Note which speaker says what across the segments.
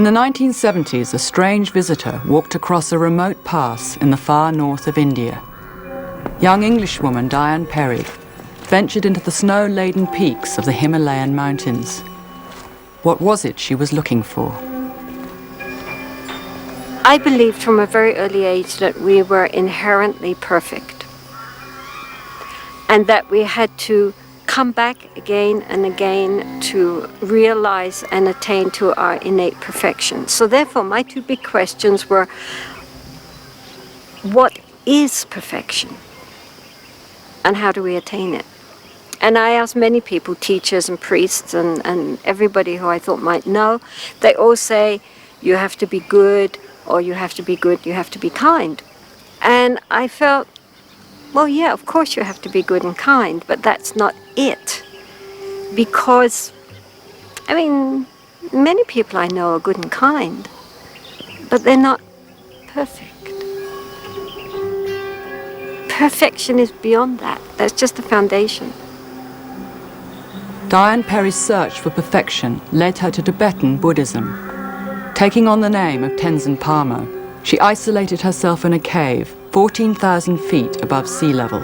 Speaker 1: In the 1970s, a strange visitor walked across a remote pass in the far north of India. Young Englishwoman Diane Perry ventured into the snow-laden peaks of the Himalayan mountains. What was it she was looking for?
Speaker 2: I believed from a very early age that we were inherently perfect and that we had to come back again and again to realize and attain to our innate perfection. So therefore, my two big questions were, what is perfection? And how do we attain it? And I asked many people, teachers and priests and everybody who I thought might know. They all say, you have to be good, or you have to be good, you have to be kind. And I felt, well, yeah, of course you have to be good and kind, but that's not it. Because, I mean, many people I know are good and kind, but they're not perfect. Perfection is beyond that. That's just the foundation.
Speaker 1: Diane Perry's search for perfection led her to Tibetan Buddhism. Taking on the name of Tenzin Palmo, she isolated herself in a cave 14,000 feet above sea level.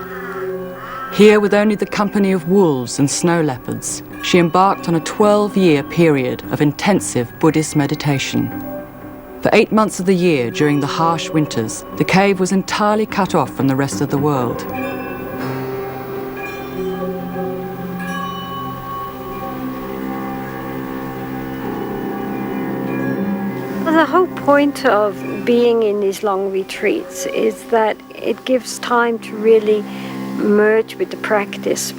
Speaker 1: Here, with only the company of wolves and snow leopards, she embarked on a 12-year period of intensive Buddhist meditation. For 8 months of the year during the harsh winters, the cave was entirely cut off from the rest of the world.
Speaker 2: The whole point of being in these long retreats is that it gives time to really merge with the practice.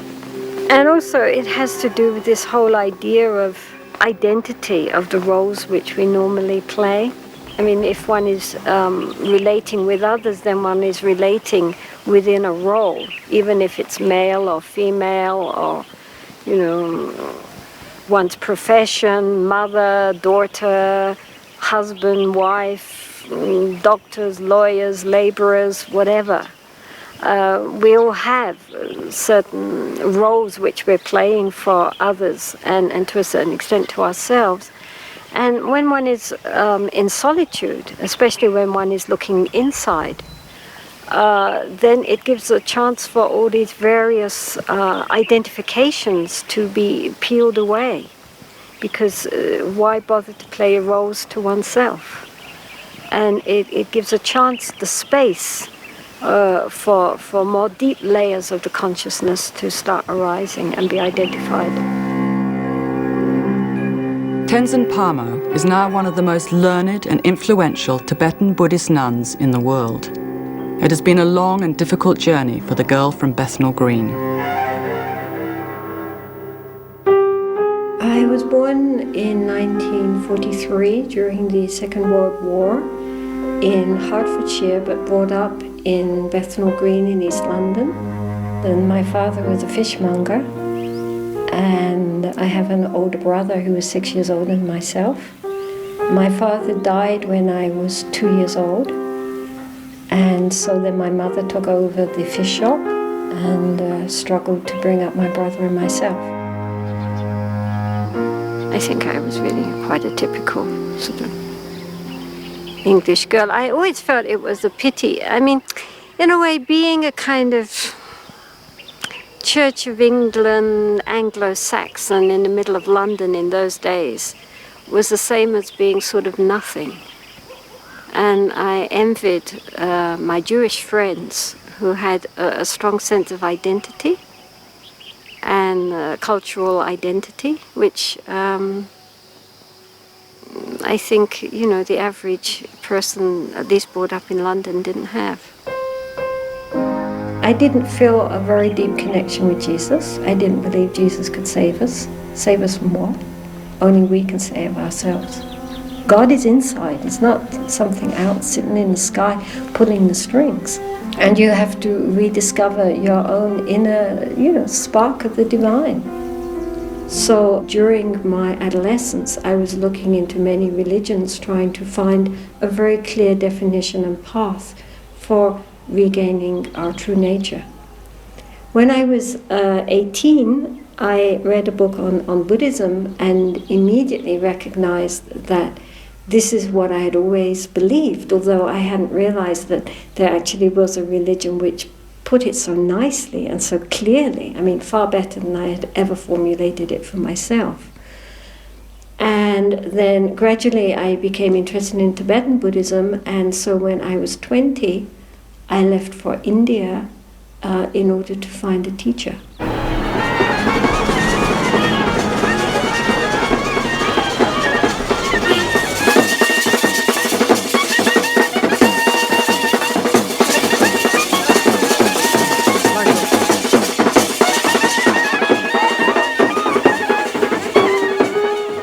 Speaker 2: And also it has to do with this whole idea of identity of the roles which we normally play. I mean, if one is relating with others, then one is relating within a role, even if it's male or female or, you know, one's profession, mother, daughter, husband, wife, doctors, lawyers, laborers, whatever. We all have certain roles which we're playing for others and to a certain extent to ourselves. And when one is in solitude, especially when one is looking inside, then it gives a chance for all these various identifications to be peeled away. Because why bother to play roles to oneself? And it gives a chance, the space, for more deep layers of the consciousness to start arising and be identified.
Speaker 1: Tenzin Palmo is now one of the most learned and influential Tibetan Buddhist nuns in the world. It has been a long and difficult journey for the girl from Bethnal Green.
Speaker 2: I was born in 1943 during the Second World War in Hertfordshire, but brought up in Bethnal Green in East London. Then my father was a fishmonger, and I have an older brother who was 6 years older than myself. My father died when I was 2 years old, and so then my mother took over the fish shop and struggled to bring up my brother and myself. I think I was really quite a typical sort of English girl. I always felt it was a pity. I mean, in a way, being a kind of Church of England Anglo-Saxon in the middle of London in those days was the same as being sort of nothing. And I envied my Jewish friends who had a strong sense of identity and cultural identity, which I think, you know, the average person, at least brought up in London, didn't have. I didn't feel a very deep connection with Jesus. I didn't believe Jesus could save us. Save us from what? Only we can save ourselves. God is inside. It's not something out sitting in the sky pulling the strings. And you have to rediscover your own inner, you know, spark of the divine. So during my adolescence, I was looking into many religions, trying to find a very clear definition and path for regaining our true nature. When I was 18, I read a book on Buddhism and immediately recognized that this is what I had always believed, although I hadn't realized that there actually was a religion which put it so nicely and so clearly. I mean, far better than I had ever formulated it for myself. And then gradually I became interested in Tibetan Buddhism, and so when I was 20, I left for India in order to find a teacher.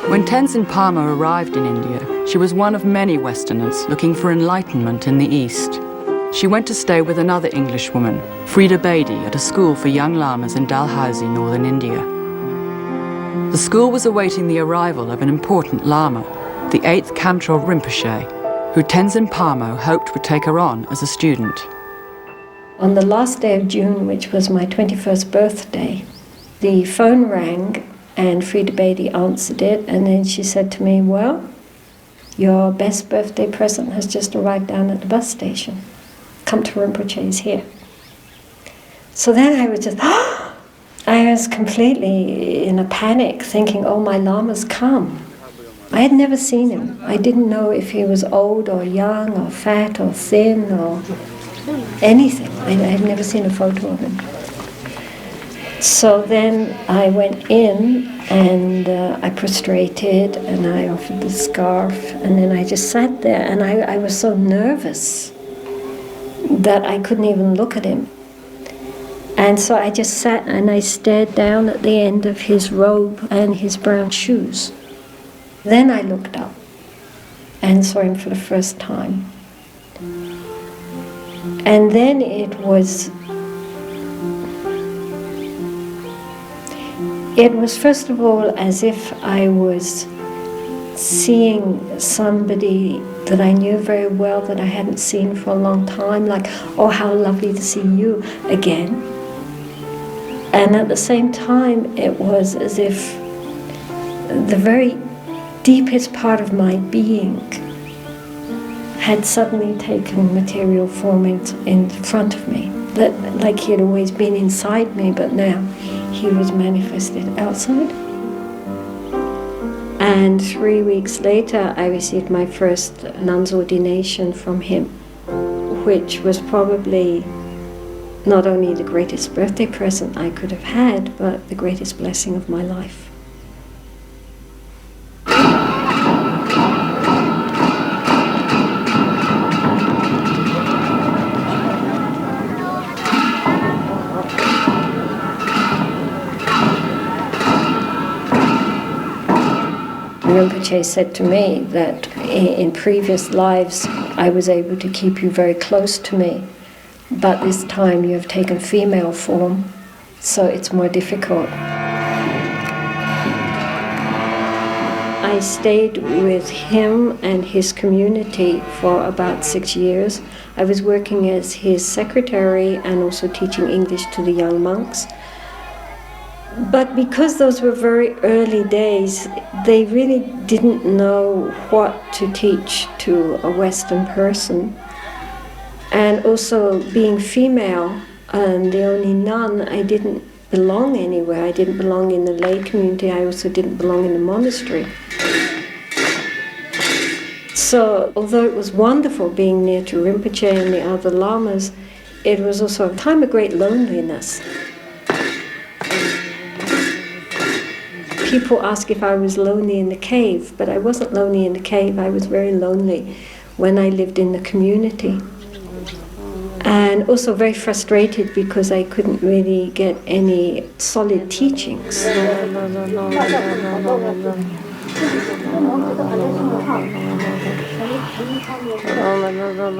Speaker 1: When Tenzin Palmo arrived in India, she was one of many Westerners looking for enlightenment in the East. She went to stay with another Englishwoman, Frida Bedi, at a school for young lamas in Dalhousie, northern India. The school was awaiting the arrival of an important lama, the 8th Kamtrul Rinpoche, who Tenzin Palmo hoped would take her on as a student.
Speaker 2: On the last day of June, which was my 21st birthday, the phone rang and Frida Bedi answered it, and then she said to me, well, your best birthday present has just arrived down at the bus station. Kamtrul Rinpoche is here. So then I was just, I was completely in a panic, thinking, oh, my lama's come. I had never seen him. I didn't know if he was old or young or fat or thin or anything. I had never seen a photo of him. So then I went in and I prostrated and I offered the scarf, and then I just sat there, and I was so nervous that I couldn't even look at him. And so I just sat and I stared down at the end of his robe and his brown shoes. Then I looked up and saw him for the first time. And then it was first of all as if I was seeing somebody that I knew very well that I hadn't seen for a long time, like, oh, how lovely to see you again. And at the same time, it was as if the very deepest part of my being had suddenly taken material form in front of me. That, like he had always been inside me, but now he was manifested outside. And 3 weeks later, I received my first nun's ordination from him, which was probably not only the greatest birthday present I could have had, but the greatest blessing of my life. Rinpoche said to me that in previous lives I was able to keep you very close to me, but this time you have taken female form, so it's more difficult. I stayed with him and his community for about 6 years. I was working as his secretary and also teaching English to the young monks. But because those were very early days, they really didn't know what to teach to a Western person. And also being female and the only nun, I didn't belong anywhere. I didn't belong in the lay community. I also didn't belong in the monastery. So although it was wonderful being near to Rinpoche and the other lamas, it was also a time of great loneliness. People ask if I was lonely in the cave, but I wasn't lonely in the cave. I was very lonely when I lived in the community. And also very frustrated because I couldn't really get any solid teachings.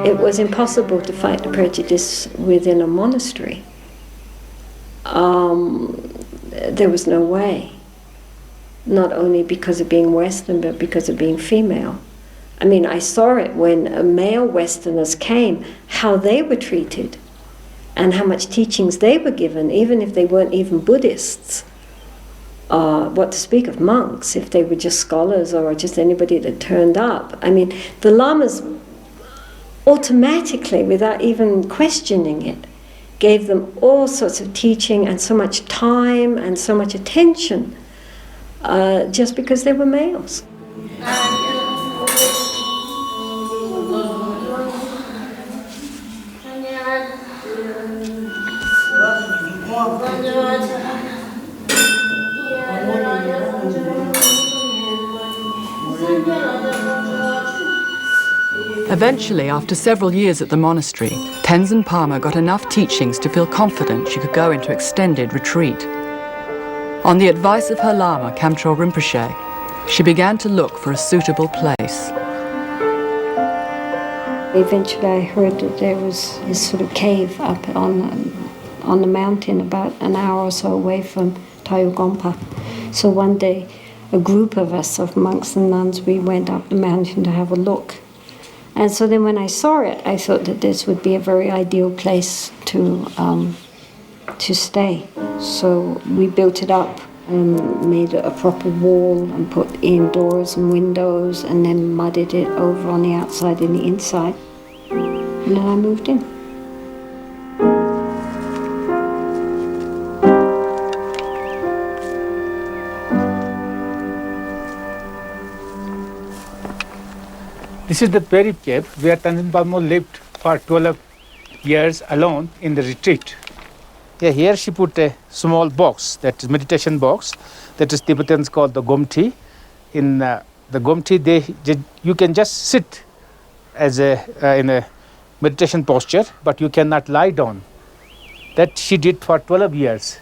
Speaker 2: It was impossible to fight the prejudice within a monastery. There was no way. Not only because of being Western, but because of being female. I mean, I saw it when male Westerners came, how they were treated and how much teachings they were given, even if they weren't even Buddhists. what to speak of monks, if they were just scholars or just anybody that turned up. I mean, the lamas automatically, without even questioning it, gave them all sorts of teaching and so much time and so much attention just because they were males.
Speaker 1: Eventually, after several years at the monastery, Tenzin Palmo got enough teachings to feel confident she could go into extended retreat. On the advice of her Lama, Kamtrul Rinpoche, she began to look for a suitable place.
Speaker 2: Eventually I heard that there was this sort of cave up on the mountain about an hour or so away from Tayugompa. So one day a group of us, of monks and nuns, we went up the mountain to have a look. And so then when I saw it, I thought that this would be a very ideal place to stay. So we built it up and made a proper wall and put in doors and windows and then mudded it over on the outside and the inside. And then I moved in.
Speaker 3: This is the Peri cave where Tenzin Palmo lived for 12 years alone in the retreat. Yeah, here she put a small box, that is meditation box, that is Tibetans called the Gomti. In the Gomti, you can just sit as in a meditation posture, but you cannot lie down. That she did for 12 years,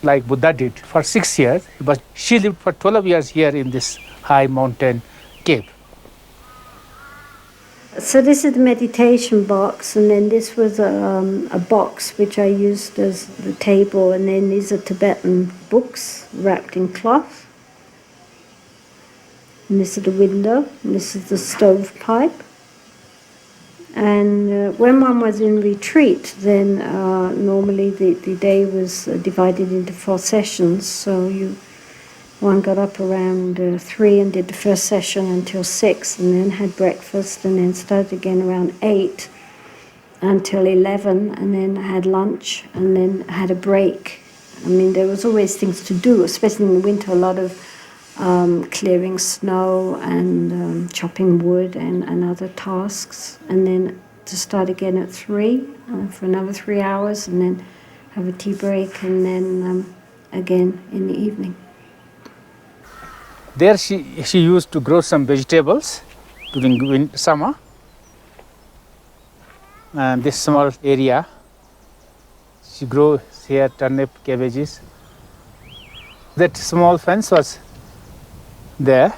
Speaker 3: like Buddha did for 6 years, but she lived for 12 years here in this high mountain cave.
Speaker 2: So this is the meditation box, and then this was a box which I used as the table, and then these are Tibetan books wrapped in cloth. And this is the window, and this is the stovepipe. And when one was in retreat, then normally the day was divided into 4 sessions, so one got up around 3 and did the first session until 6, and then had breakfast, and then started again around 8 until 11, and then had lunch, and then had a break. I mean, there was always things to do, especially in the winter, a lot of clearing snow and chopping wood and other tasks, and then to start again at 3 for another 3 hours, and then have a tea break, and then again in the evening.
Speaker 3: There she used to grow some vegetables during summer. And this small area, she grows here turnip, cabbages. That small fence was there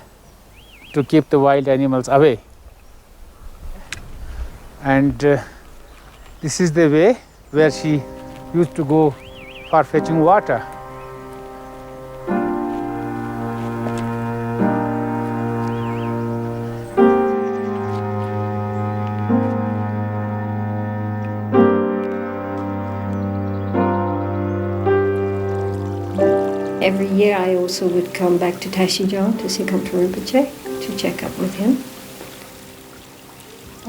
Speaker 3: to keep the wild animals away. And this is the way where she used to go for fetching water.
Speaker 2: Every year I also would come back to Tashi-Jong to see Kamtrul Rinpoche to check up with him.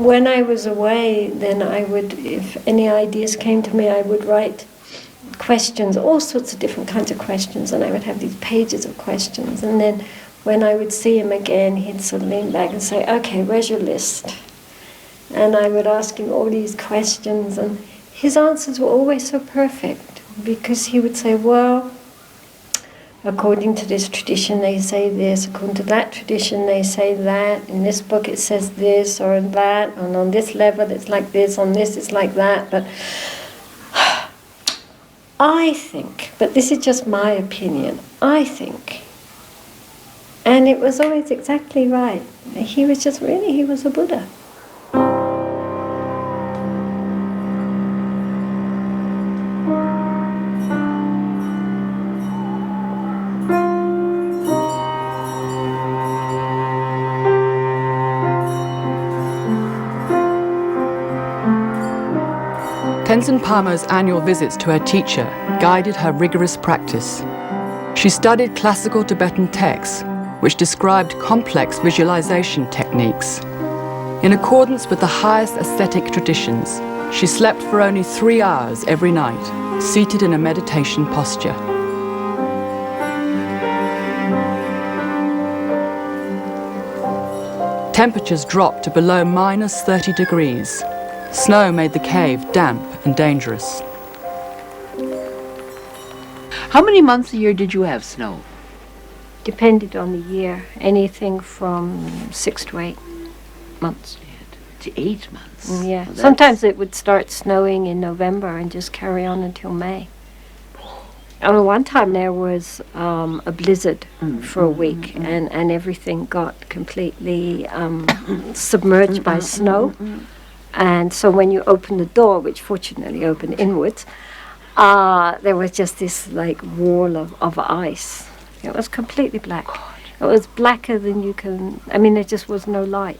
Speaker 2: When I was away, then I would, if any ideas came to me, I would write questions, all sorts of different kinds of questions, and I would have these pages of questions. And then when I would see him again, he'd sort of lean back and say, "Okay, where's your list?" And I would ask him all these questions, and his answers were always so perfect, because he would say, "Well, according to this tradition they say this, according to that tradition they say that, in this book it says this or that, and on this level it's like this, on this it's like that, but I think," but this is just my opinion, I think, and it was always exactly right. He was just really, he was a Buddha.
Speaker 1: Tenzin Palmo's annual visits to her teacher guided her rigorous practice. She studied classical Tibetan texts, which described complex visualization techniques. In accordance with the highest aesthetic traditions, she slept for only 3 hours every night, seated in a meditation posture. Temperatures dropped to below minus 30 degrees. Snow made the cave damp and dangerous.
Speaker 4: How many months a year did you have snow?
Speaker 2: Depended on the year, anything from 6 to 8 months.
Speaker 4: To 8 months.
Speaker 2: Yeah,
Speaker 4: Well,
Speaker 2: sometimes it would start snowing in November and just carry on until May. And one time there was a blizzard for a week, and everything got completely submerged by snow. And so when you opened the door, which fortunately opened inwards, there was just this like wall of ice. It was completely black. It was blacker than you can, I mean, there just was no light.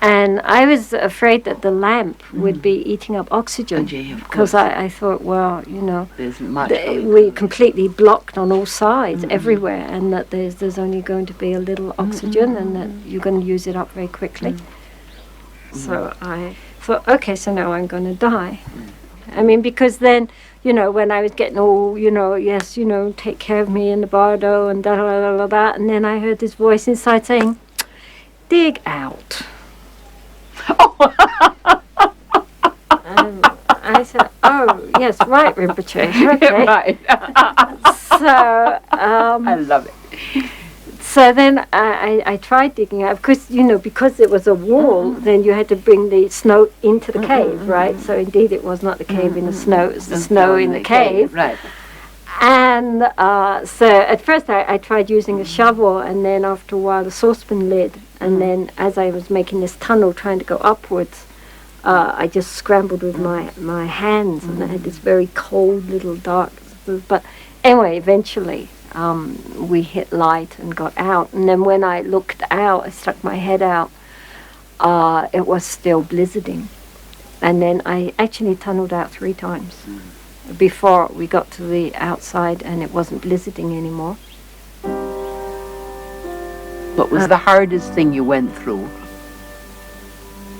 Speaker 2: And I was afraid that the lamp would be eating up oxygen, because I thought, well, you know, we're completely blocked on all sides, everywhere, and that there's only going to be a little oxygen, and that you're going to use it up very quickly. So I thought, okay, so now I'm going to die. I mean, because then, you know, when I was getting all, you know, yes, you know, take care of me in the bardo and da-da-da-da-da, and then I heard this voice inside saying, dig out. I said, oh, yes, right, Rinpoche. Okay.
Speaker 4: Right.
Speaker 2: So,
Speaker 4: I love it.
Speaker 2: so then I tried digging out, because, you know, because it was a wall, then you had to bring the snow into the cave, right? So indeed it was not the cave in the snow, it was the snow in the cave.
Speaker 4: Right.
Speaker 2: And so at first I tried using a shovel, and then after a while the saucepan lid, and then as I was making this tunnel trying to go upwards, I just scrambled with my hands, and I had this very cold little dark, but anyway, eventually we hit light and got out, and then when I looked out, I stuck my head out, it was still blizzarding, and then I actually tunneled out 3 times before we got to the outside, and it wasn't blizzarding anymore.
Speaker 4: What was the hardest thing you went through?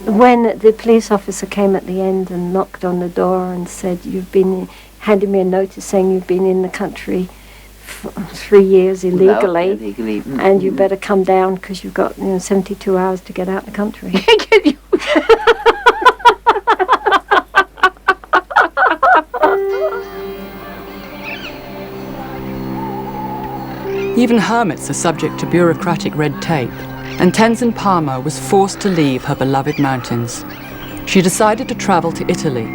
Speaker 2: When the police officer came at the end and knocked on the door and said, handed me a notice saying you've been in the country for 3 years illegally, and you better come down because you've got 72 hours to get out the country.
Speaker 1: Even hermits are subject to bureaucratic red tape, and Tenzin Palmo was forced to leave her beloved mountains. She decided to travel to Italy.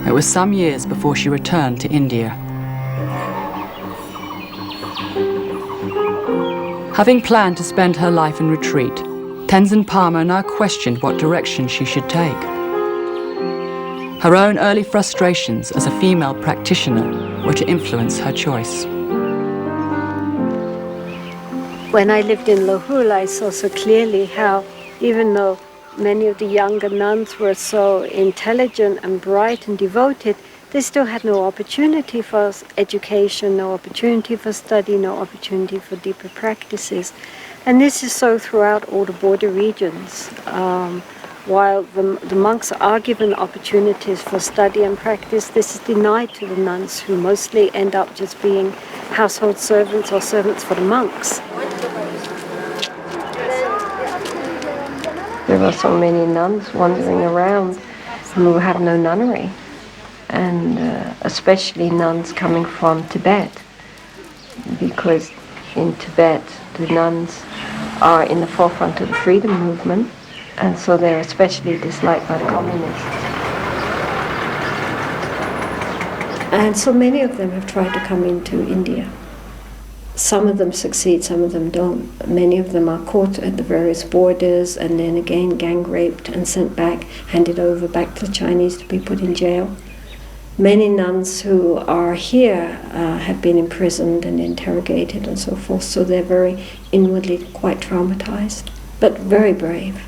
Speaker 1: It was some years before she returned to India. Having planned to spend her life in retreat, Tenzin Palmo now questioned what direction she should take. Her own early frustrations as a female practitioner were to influence her choice.
Speaker 2: When I lived in Lahul, I saw so clearly how, even though many of the younger nuns were so intelligent and bright and devoted, they still had no opportunity for education, no opportunity for study, no opportunity for deeper practices. And this is so throughout all the border regions. While the monks are given opportunities for study and practice, this is denied to the nuns, who mostly end up just being household servants or servants for the monks. There were so many nuns wandering around who have no nunnery, and especially nuns coming from Tibet, because in Tibet the nuns are in the forefront of the freedom movement, and so they're especially disliked by the communists. And so many of them have tried to come into India. Some of them succeed, some of them don't. Many of them are caught at the various borders and then again gang raped and sent back, handed over back to the Chinese to be put in jail. Many nuns who are here have been imprisoned and interrogated and so forth, so they're very inwardly quite traumatized, but very brave.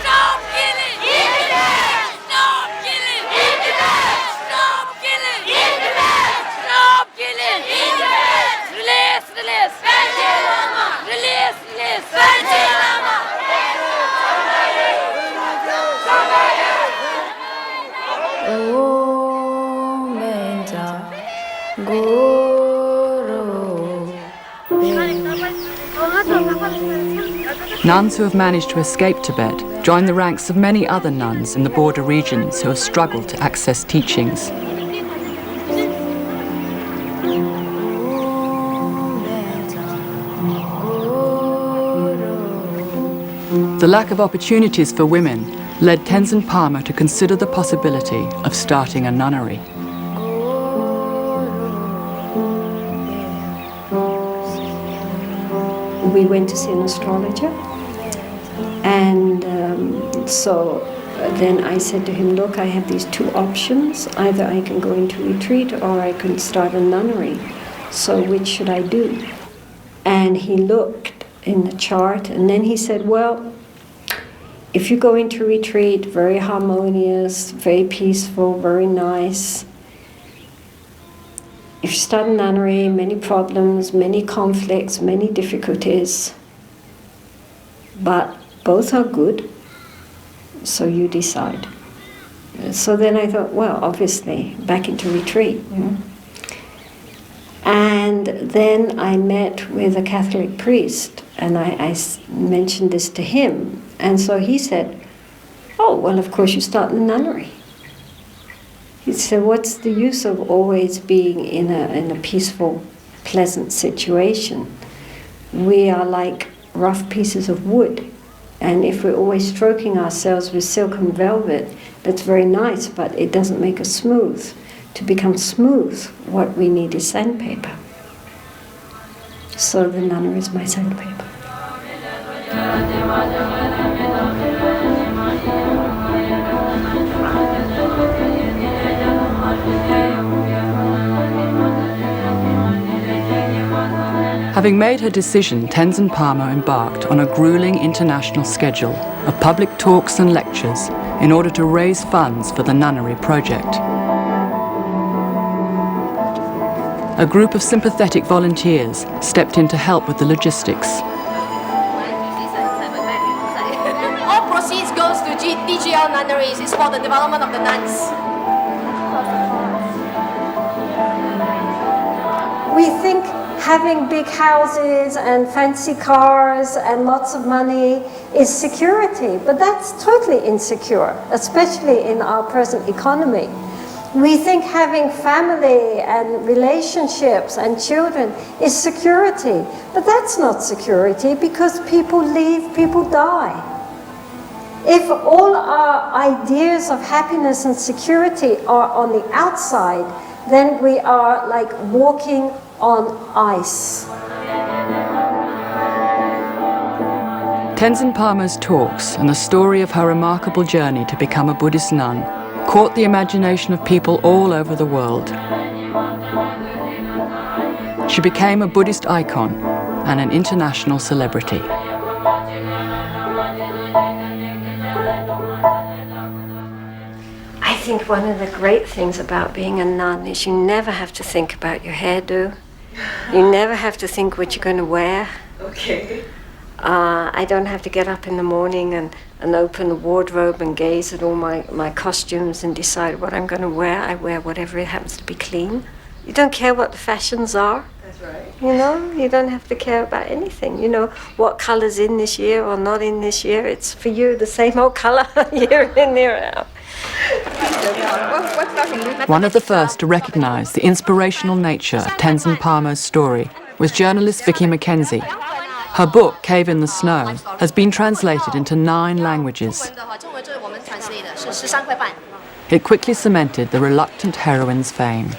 Speaker 5: Stop killing! Stop killing! Stop killing! Stop killing!
Speaker 1: Nuns who have managed to escape Tibet join the ranks of many other nuns in the border regions who have struggled to access teachings. The lack of opportunities for women led Tenzin Palmo to consider the possibility of starting a nunnery.
Speaker 2: We went to see an astrologer, and so then I said to him, look, I have these two options. Either I can go into retreat or I can start a nunnery. So which should I do? And he looked in the chart, and then he said, well, if you go into retreat, very harmonious, very peaceful, very nice. If you start a nunnery, many problems, many conflicts, many difficulties. But both are good, so you decide. So then I thought, well, obviously, back into retreat. And then I met with a Catholic priest, and I mentioned this to him. And so he said, oh, well, of course you start in the nunnery. He said, what's the use of always being in a peaceful, pleasant situation? We are like rough pieces of wood. And if we're always stroking ourselves with silk and velvet, that's very nice, but it doesn't make us smooth. To become smooth, what we need is sandpaper. So the nunnery is my sandpaper.
Speaker 1: Having made her decision, Tenzin Palmo embarked on a grueling international schedule of public talks and lectures in order to raise funds for the nunnery project. A group of sympathetic volunteers stepped in to help with the logistics.
Speaker 5: All proceeds goes to DGL Nunneries. It's for the development of the nuns.
Speaker 2: We think having big houses and fancy cars and lots of money is security, but that's totally insecure, especially in our present economy. We think having family and relationships and children is security, but that's not security because people leave, people die. If all our ideas of happiness and security are on the outside, then we are like walking on ice.
Speaker 1: Tenzin Palmo's talks and the story of her remarkable journey to become a Buddhist nun caught the imagination of people all over the world. She became a Buddhist icon and an international celebrity.
Speaker 2: I think one of the great things about being a nun is you never have to think about your hairdo. You never have to think what you're going to wear.
Speaker 6: Okay.
Speaker 2: I don't have to get up in the morning and open the wardrobe and gaze at all my costumes and decide what I'm going to wear. I wear whatever it happens to be clean. You don't care what the fashions are.
Speaker 6: That's right.
Speaker 2: You know, you don't have to care about anything. You know, what color's in this year or not in this year. It's for you the same old color year in, year out.
Speaker 1: One of the first to recognize the inspirational nature of Tenzin Palmo's story was journalist Vicky Mackenzie. Her book, Cave in the Snow, has been translated into 9 languages. It quickly cemented the reluctant heroine's fame.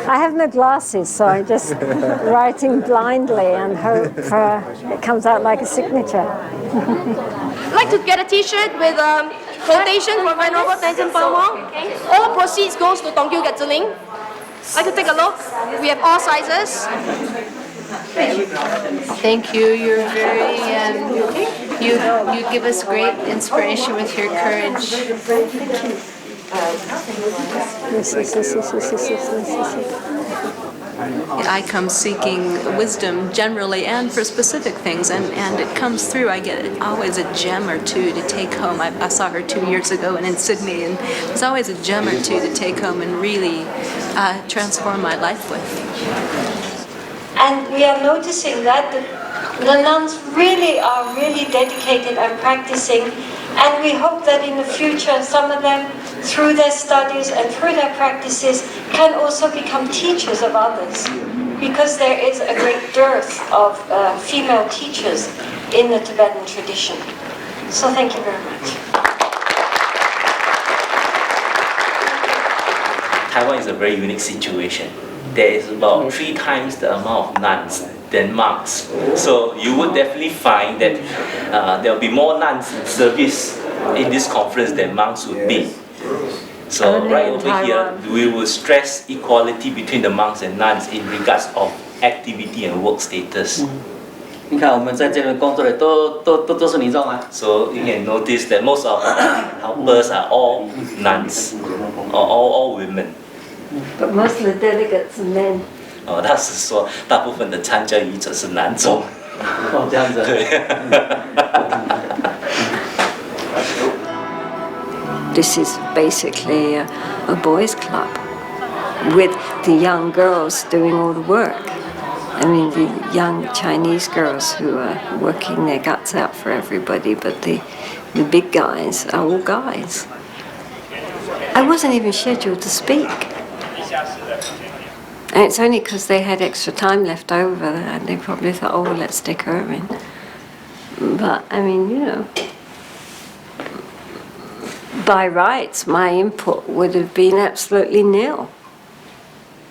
Speaker 2: I have no glasses, so I'm just writing blindly and hope it comes out like a signature.
Speaker 5: I'd like to get a T-shirt with quotation from Venerable Tenzin Palmo. All proceeds goes to Dongkyu Getzeling. I'd like to take a look. We have all sizes.
Speaker 7: Thank you. You're very, you give us great inspiration with your courage.
Speaker 2: Yes.
Speaker 7: I come seeking wisdom generally and for specific things, and it comes through. I get always a gem or two to take home. I saw her 2 years ago in Sydney, and there's always a gem or two to take home and really transform my life with.
Speaker 2: And we are noticing that the nuns are really dedicated and practicing, and we hope that in the future some of them, through their studies and through their practices, can also become teachers of others, because there is a great dearth of female teachers in the Tibetan tradition. So thank you very much.
Speaker 6: Taiwan is a very unique situation. There is about 3 times the amount of nuns than monks. So you would definitely find that there will be more nuns in service in this conference than monks would be. So right over here, we will stress equality between the monks and nuns in regards of activity and work status.
Speaker 8: 你看我们在这边工作的都是女众啊。
Speaker 6: So you can notice that most of our helpers are all nuns, or all women.
Speaker 2: But most of the delegates are men.
Speaker 6: 他是说大部分的参加语者是男众。
Speaker 8: 哦，这样子。
Speaker 6: 对。
Speaker 2: This is basically a boys' club with the young girls doing all the work. I mean, the young Chinese girls who are working their guts out for everybody, but the big guys are all guys. I wasn't even scheduled to speak. And it's only because they had extra time left over and they probably thought, oh, well, let's stick her in. But, I mean, you know, by rights, my input would have been absolutely nil.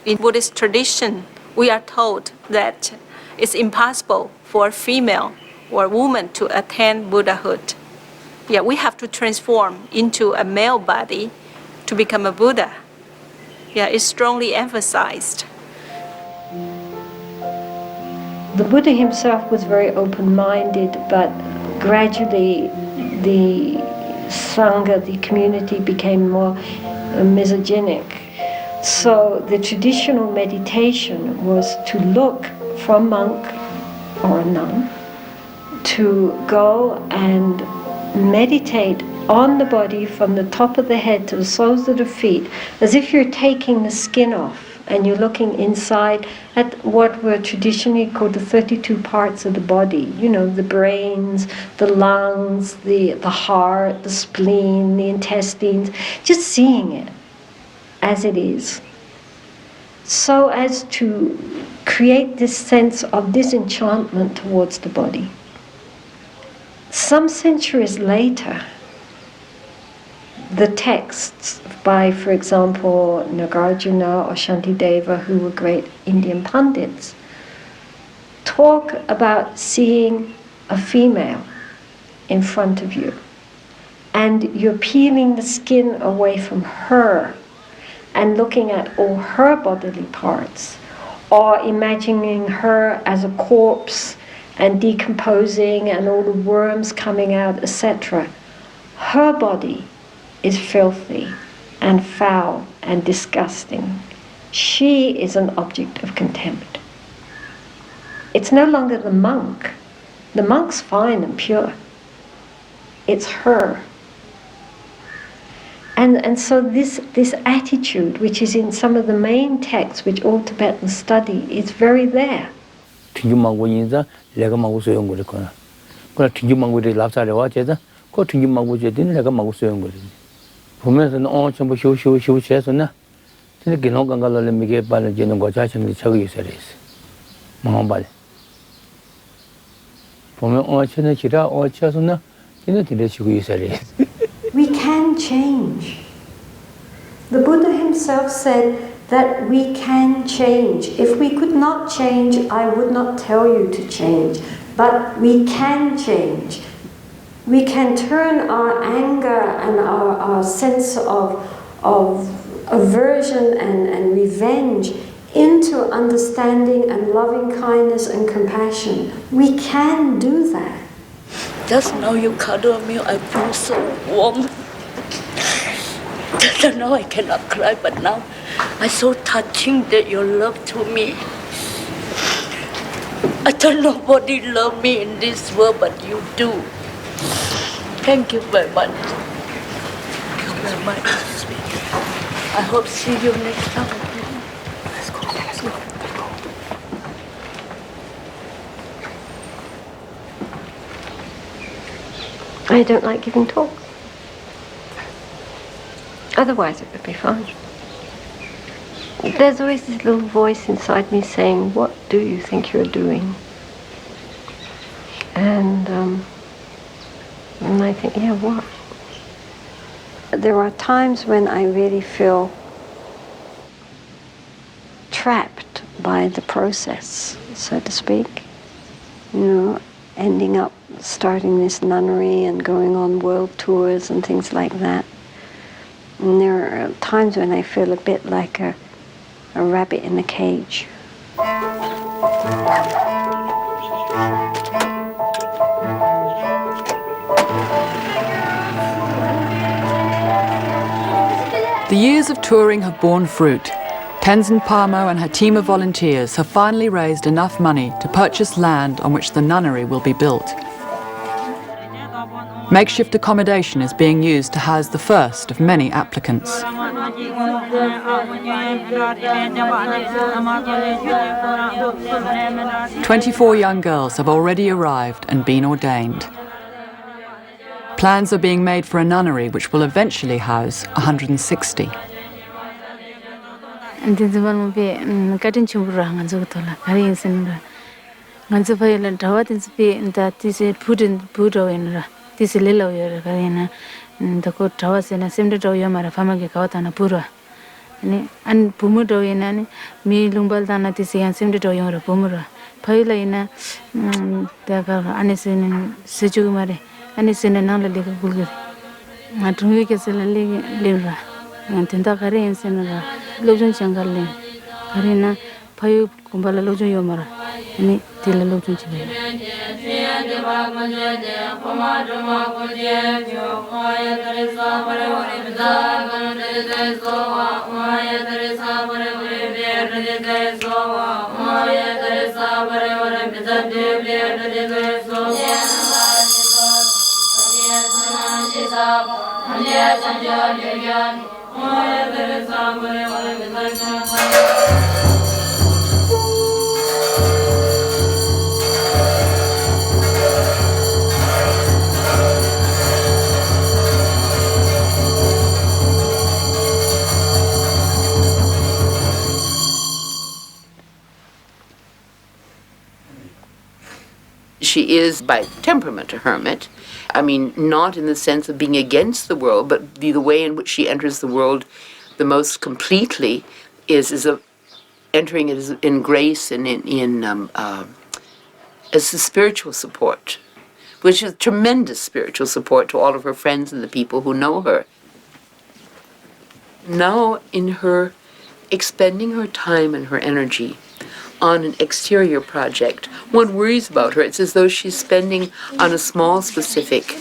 Speaker 9: In Buddhist tradition, we are told that it's impossible for a female or a woman to attain Buddhahood. Yeah, we have to transform into a male body to become a Buddha. Yeah, it's strongly emphasized.
Speaker 2: The Buddha himself was very open-minded, but gradually the Sangha, the community, became more misogynic. So the traditional meditation was to look for a monk or a nun to go and meditate on the body from the top of the head to the soles of the feet, as if you're taking the skin off and you're looking inside at what were traditionally called the 32 parts of the body. You know, the brains, the lungs, the heart, the spleen, the intestines, just seeing it as it is, so as to create this sense of disenchantment towards the body. Some centuries later, the texts by, for example, Nagarjuna or Shantideva, who were great Indian pundits, talk about seeing a female in front of you, and you're peeling the skin away from her and looking at all her bodily parts, or imagining her as a corpse and decomposing and all the worms coming out, etc. Her body is filthy and foul and disgusting. She is an object of contempt. It's no longer the monk. The monk's fine and pure. It's her. And so this attitude, which is in some of the main texts which all Tibetans study, is very there.
Speaker 10: 튕김망고인자 내가 마고 소용 거랬거나 그러나 튕김망고들이 랍사래 와제다 그 튕김망고제들이 내가 마고 소용 거랬지 보면서는 전부 쉬우쉬우쉬우쉬해서나 근데 기능 건강을 미게 발전하는 거 자신이 저기 있어야 돼 망발 보면 전에 지라 쳐서나 얘는 들으시고 있어야 돼.
Speaker 2: We can change. The Buddha himself said that we can change. If we could not change, I would not tell you to change. But we can change. We can turn our anger and our sense of aversion and revenge into understanding and loving kindness and compassion. We can do that.
Speaker 11: Just now you cuddle me, I feel so warm. Just now I cannot cry, but now I'm so touching that your love to me. I don't know nobody love me in this world, but you do. Thank you very much. Thank you very much. I hope to see you next time. Let's go. Let's go.
Speaker 2: I don't like giving talks. Otherwise it would be fine. There's always this little voice inside me saying, what do you think you're doing? And I think, yeah, what? There are times when I really feel trapped by the process, so to speak. You know, ending up starting this nunnery and going on world tours and things like that. And there are times when I feel a bit like a rabbit in a cage.
Speaker 1: The years of touring have borne fruit. Tenzin Palmo and her team of volunteers have finally raised enough money to purchase land on which the nunnery will be built. Makeshift accommodation is being used to house the first of many applicants. 24 young girls have already arrived and been ordained. Plans are being made for a nunnery which will eventually house 160.
Speaker 12: An pumudo yenani mi lungbal dana tisi an simde do yora pumura paila ina daga anesin seju mare anesin nala lega bulgari matungi ke sela lera antinda kare ensenara lojun changalle karina payu kumbala lojun yomara ani tila lojun chibe
Speaker 4: She is by temperament a hermit. I mean, not in the sense of being against the world, but the way in which she enters the world the most completely is entering it in grace and as a spiritual support, which is tremendous spiritual support to all of her friends and the people who know her. Now, in her expending her time and her energy on an exterior project, one worries about her. It's as though she's spending on a small specific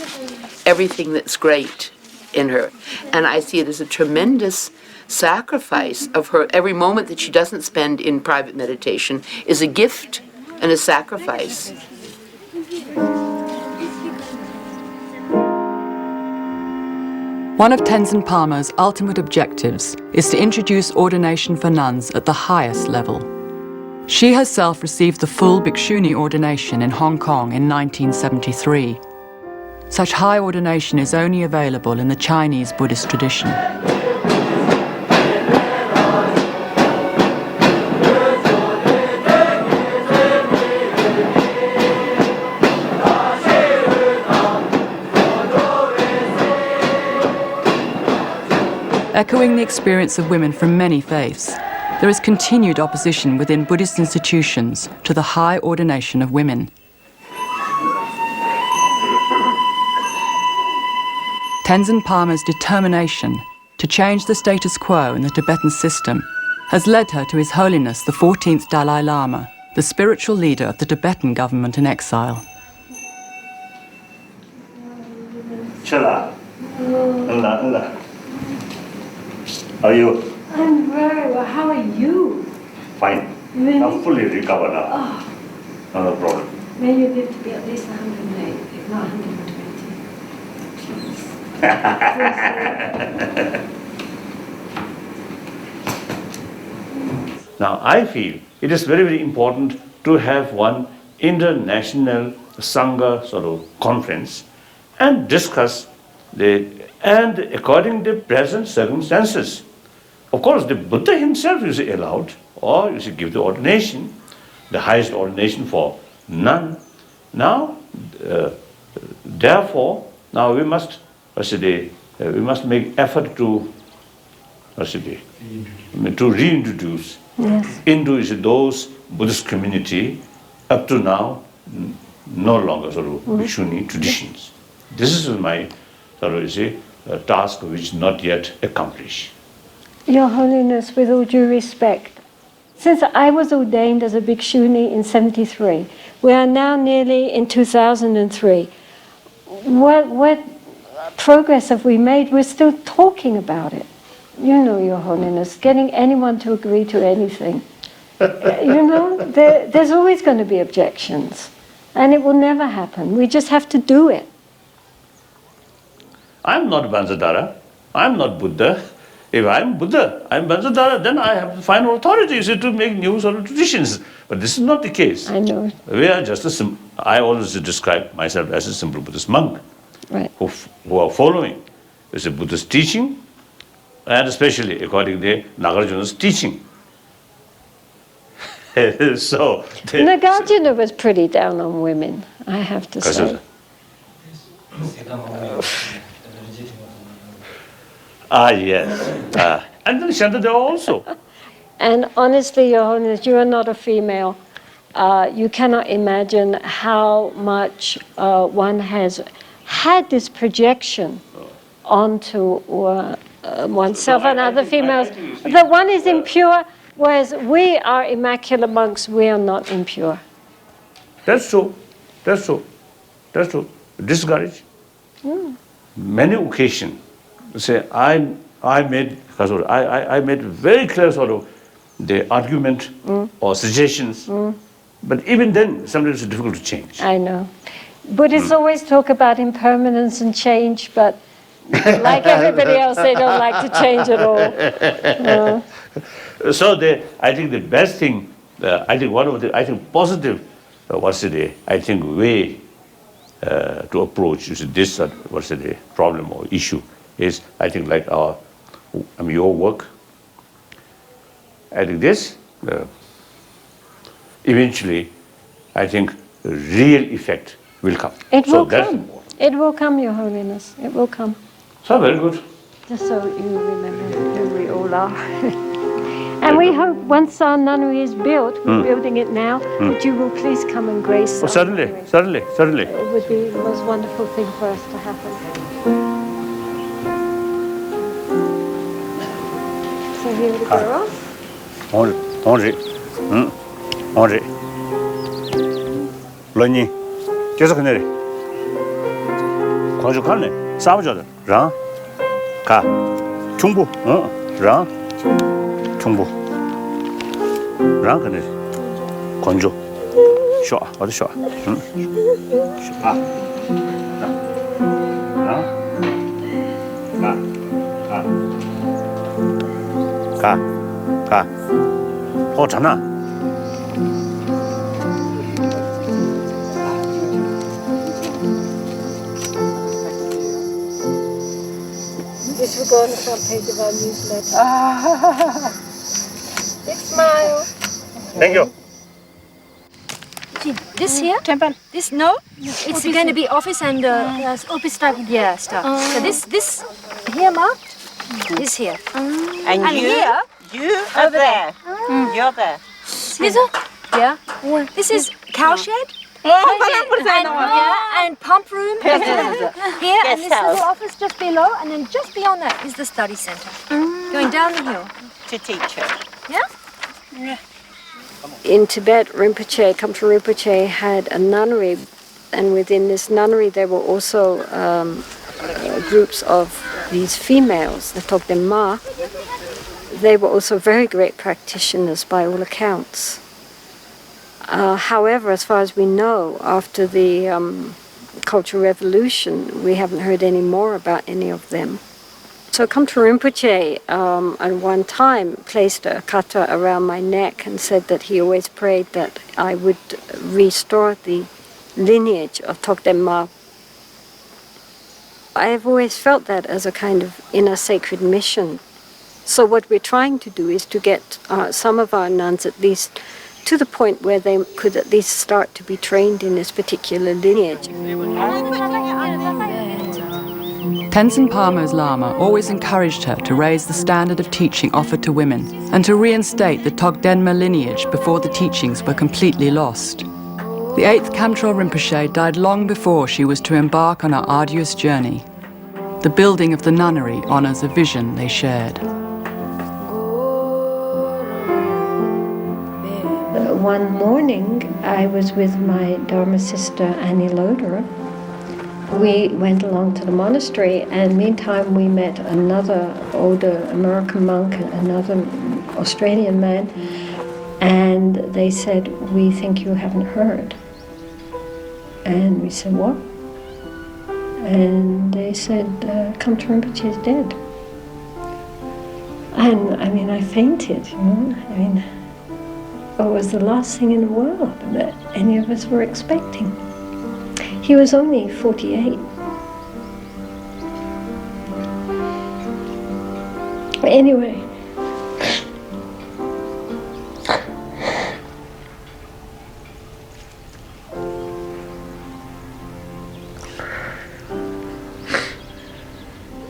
Speaker 4: everything that's great in her. And I see it as a tremendous sacrifice of her. Every moment that she doesn't spend in private meditation is a gift and a sacrifice.
Speaker 1: One of Tenzin Palmo's ultimate objectives is to introduce ordination for nuns at the highest level. She herself received the full Bhikshuni ordination in Hong Kong in 1973. Such high ordination is only available in the Chinese Buddhist tradition. Echoing the experience of women from many faiths, there is continued opposition within Buddhist institutions to the high ordination of women. Tenzin Palmo's determination to change the status quo in the Tibetan system has led her to His Holiness the 14th Dalai Lama, the spiritual leader of the Tibetan government in exile.
Speaker 13: Are you
Speaker 2: I'm very well. How are you?
Speaker 13: Fine.
Speaker 2: Really?
Speaker 13: I'm fully recovered now.
Speaker 2: Oh,
Speaker 13: No problem.
Speaker 2: may you live to be at least 108, if not 120.
Speaker 13: Now, I feel it is very, very important to have one international Sangha sort of conference and discuss and according to the present circumstances. Of course, the Buddha himself is allowed, or you should give the ordination, the highest ordination for none. Now, therefore, now we must make effort to reintroduce into those Buddhist community up to now no longer sort of Bhikshuni traditions. This is my sort of task which is not yet accomplished.
Speaker 2: Your Holiness, with all due respect, since I was ordained as a Bhikshuni in 73, we are now nearly in 2003. What progress have we made? We're still talking about it. You know, Your Holiness, getting anyone to agree to anything. You know, there's always going to be objections. And it will never happen. We just have to do it.
Speaker 13: I'm not Bansadara. I'm not Buddha. If I'm Buddha, I'm Bansadara, then I have the final authority to make new sort of traditions. But this is not the case.
Speaker 2: I know.
Speaker 13: We are just I always describe myself as a simple Buddhist monk,
Speaker 2: right,
Speaker 13: who are following a Buddhist teaching, and especially according to Nagarjuna's teaching. So
Speaker 2: Nagarjuna was pretty down on women, I have to say.
Speaker 13: Yes. And then Shantadeva also.
Speaker 2: And honestly, Your Holiness, you are not a female. You cannot imagine how much one has had this projection onto oneself and other females. The one is impure, whereas we are immaculate monks, we are not impure.
Speaker 13: That's true. That's true. That's true. Discourage. Many occasions, say I made very clear sort of the argument or suggestions, but even then sometimes it's difficult to change.
Speaker 2: I know. Buddhists always talk about impermanence and change, but like everybody else, they don't like to change at all.
Speaker 13: So I think the best thing, I think one of the positive, way to approach this problem or issue is, I think, like your work. I think this eventually, I think, real effect will come.
Speaker 2: It will come. It will come, Your Holiness. It will come.
Speaker 13: So very good.
Speaker 2: Just so you remember who we all are. And we hope once our nunnery is built, we're building it now, that you will please come and grace us.
Speaker 13: Certainly.
Speaker 2: It would be the most wonderful thing for us to happen. So here we go.
Speaker 13: Henri. Lonnie. 계속 내려. 광주 갈래. 싸우자들. 랑. 가. 중부. 랑. 중부. 랑 그네. 광주. 쇼. 어디 쇼? 쇼. 가. 좋잖아.
Speaker 2: This will go on the front page of our newsletter. Big smile.
Speaker 13: Thank you.
Speaker 5: This here? Temple. This no? It's going to be office and yes, office stuff. Yeah, stuff. So this here marked. This here.
Speaker 14: And you,
Speaker 5: here.
Speaker 14: You are there. You're there.
Speaker 5: This yeah. This is cow shed. And pump room here, and this little office just below, and then just beyond that is the study center. Going down the hill.
Speaker 14: To teach her.
Speaker 5: Yeah?
Speaker 2: In Tibet, Rinpoche, Kampa Rinpoche had a nunnery, and within this nunnery there were also groups of these females, they talk them Ma, they were also very great practitioners by all accounts. However, as far as we know, after the Cultural Revolution, we haven't heard any more about any of them. So Kamtrul Rinpoche at one time placed a kata around my neck and said that he always prayed that I would restore the lineage of Tokden Ma. I have always felt that as a kind of inner sacred mission. So what we're trying to do is to get some of our nuns at least to the point where they could at least start to be trained in this particular lineage.
Speaker 1: Tenzin Palmo's Lama always encouraged her to raise the standard of teaching offered to women and to reinstate the Togdenma lineage before the teachings were completely lost. The 8th Kamtrul Rinpoche died long before she was to embark on her arduous journey. The building of the nunnery honors a vision they shared.
Speaker 2: One morning, I was with my Dharma sister, Annie Loder. We went along to the monastery, and meantime we met another older American monk, another Australian man, and they said, "We think you haven't heard." And we said, "What?" And they said, Kamtrul Rinpoche is dead. And I mean, I fainted, you know. I mean, it was the last thing in the world that any of us were expecting. He was only 48. Anyway,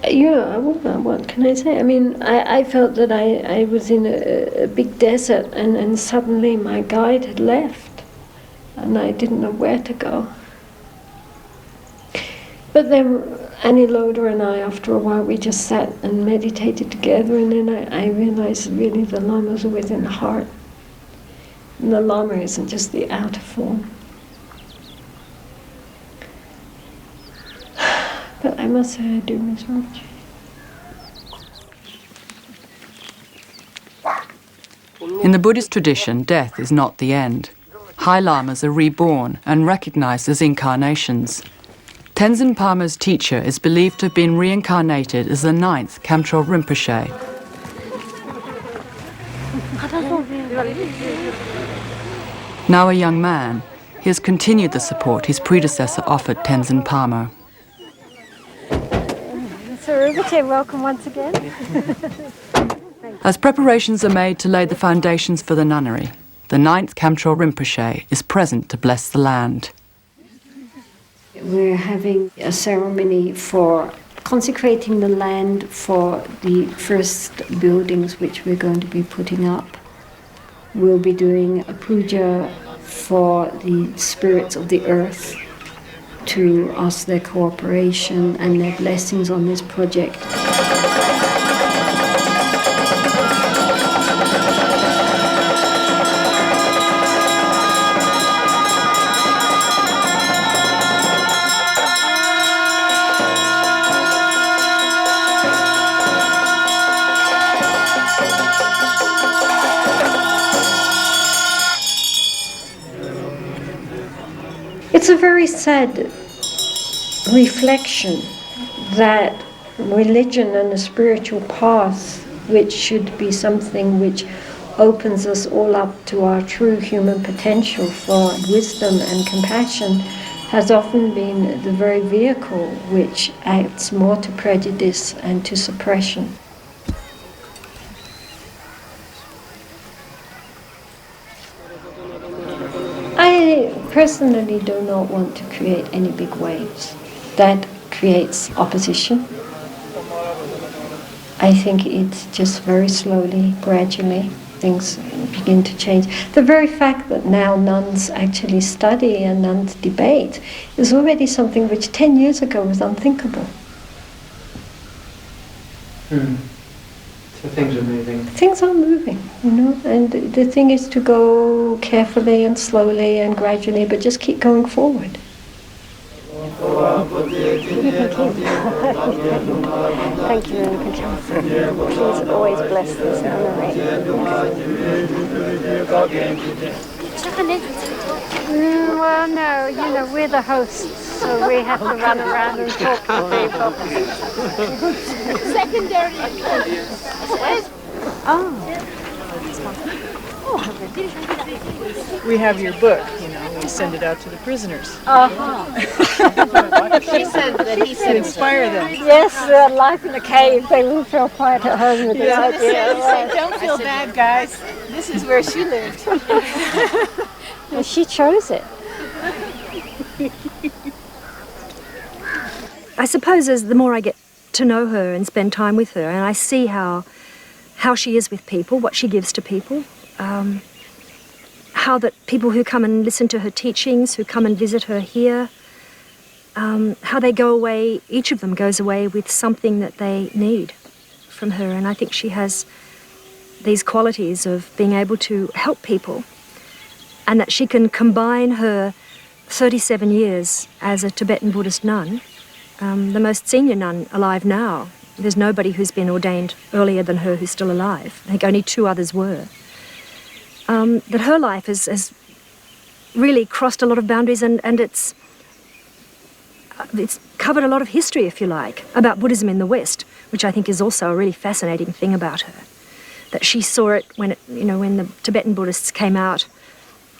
Speaker 2: yeah, what can I say? I mean, I felt that I was in a big desert, and suddenly my guide had left and I didn't know where to go. But then Annie Loder and I, after a while, we just sat and meditated together, and then I realized really the Lama's always in the heart. And the Lama isn't just the outer form. But I must say I do miss Rinpoche.
Speaker 1: In the Buddhist tradition, death is not the end. High Lamas are reborn and recognized as incarnations. Tenzin Palmo's teacher is believed to have been reincarnated as the 9th Kamtrul Rinpoche. Now a young man, he has continued the support his predecessor offered Tenzin Palmo.
Speaker 2: Sir Rinpoche, welcome once again.
Speaker 1: As preparations are made to lay the foundations for the nunnery, the 9th Kamtrul Rinpoche is present to bless the land.
Speaker 2: We're having a ceremony for consecrating the land for the first buildings which we're going to be putting up. We'll be doing a puja for the spirits of the earth to ask their cooperation and their blessings on this project. It's a very sad reflection that religion and the spiritual path, which should be something which opens us all up to our true human potential for wisdom and compassion, has often been the very vehicle which acts more to prejudice and to suppression. I personally do not want to create any big waves. That creates opposition. I think it's just very slowly, gradually, things begin to change. The very fact that now nuns actually study and nuns debate is already something which 10 years ago was unthinkable.
Speaker 15: So things are moving.
Speaker 2: Things are moving, you know, and the thing is to go carefully and slowly and gradually, but just keep going forward. Thank you, please always bless this nunnery. Well, no, you know, we're the hosts, so we have to run around and talk to people.
Speaker 5: Secondary.
Speaker 15: We have your book, you know, we send it out to the prisoners.
Speaker 5: She said that he said
Speaker 15: inspire them.
Speaker 2: Yes, life in a cave, they will feel quite at home with this idea.
Speaker 15: Don't feel bad, guys. This is where she lived.
Speaker 2: And she chose it.
Speaker 16: I suppose as the more I get to know her and spend time with her, and I see how she is with people, what she gives to people, how that people who come and listen to her teachings, who come and visit her here, how they go away, each of them goes away with something that they need from her. And I think she has these qualities of being able to help people, and that she can combine her 37 years as a Tibetan Buddhist nun, the most senior nun alive now. There's nobody who's been ordained earlier than her who's still alive. I think only 2 others were. That her life has really crossed a lot of boundaries, and it's covered a lot of history, if you like, about Buddhism in the West, which I think is also a really fascinating thing about her. That she saw it when the Tibetan Buddhists came out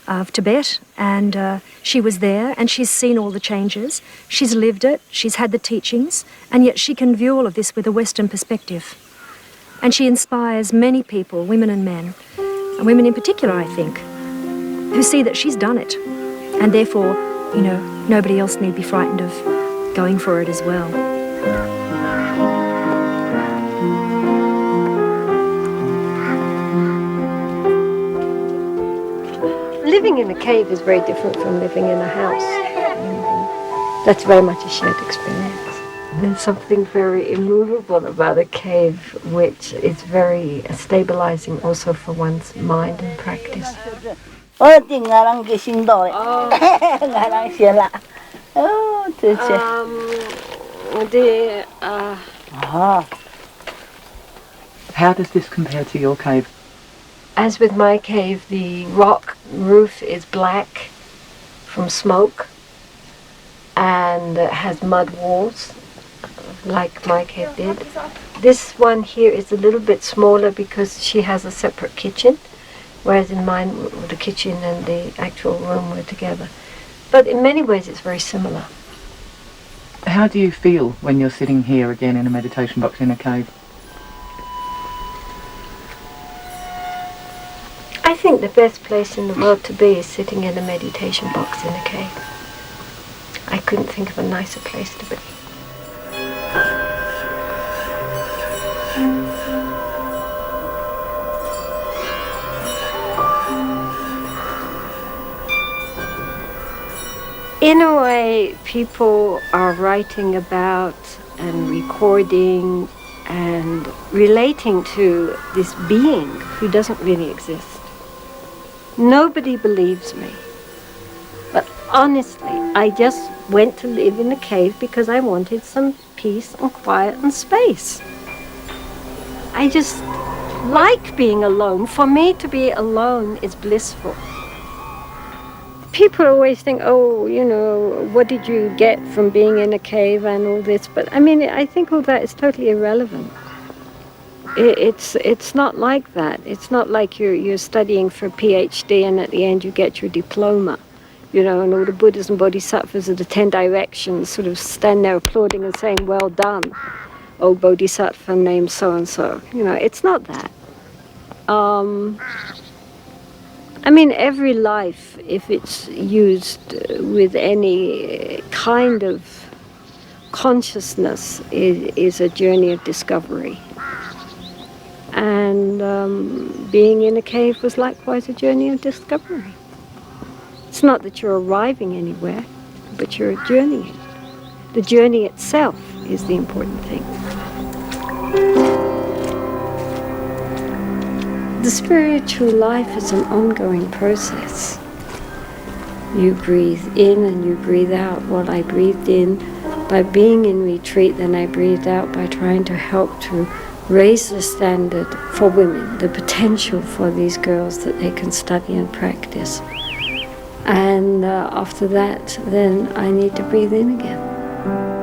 Speaker 16: of Tibet, and she was there, and she's seen all the changes. She's lived it, she's had the teachings, and yet she can view all of this with a Western perspective. And she inspires many people, women and men, and women in particular, I think, who see that she's done it, and therefore, nobody else need be frightened of going for it as well.
Speaker 2: Living in a cave is very different from living in a house. That's very much a shared experience. There's something very immovable about a cave, which is very stabilizing also for one's mind and practice.
Speaker 17: How does this compare to your cave?
Speaker 2: As with my cave, the rock roof is black from smoke and has mud walls, like my cave did. This one here is a little bit smaller because she has a separate kitchen, whereas in mine the kitchen and the actual room were together. But in many ways it's very similar.
Speaker 17: How do you feel when you're sitting here again in a meditation box in a cave?
Speaker 2: I think the best place in the world to be is sitting in a meditation box in a cave. I couldn't think of a nicer place to be. In a way, people are writing about and recording and relating to this being who doesn't really exist. Nobody believes me. But honestly, I just went to live in a cave because I wanted some peace and quiet and space. I just like being alone. For me, to be alone is blissful. People always think, what did you get from being in a cave and all this? But I mean, I think all that is totally irrelevant. It's not like that. It's not like you're studying for a PhD and at the end you get your diploma, and all the Buddhas and Bodhisattvas of the 10 directions sort of stand there applauding and saying, well done, oh Bodhisattva named so-and-so. It's not that. I mean, every life, if it's used with any kind of consciousness, is a journey of discovery. And being in a cave was likewise a journey of discovery. It's not that you're arriving anywhere, but you're journeying. The journey itself is the important thing. The spiritual life is an ongoing process. You breathe in and you breathe out. Well, I breathed in by being in retreat, then I breathed out by trying to help to raise the standard for women, the potential for these girls that they can study and practice. And after that, then I need to breathe in again.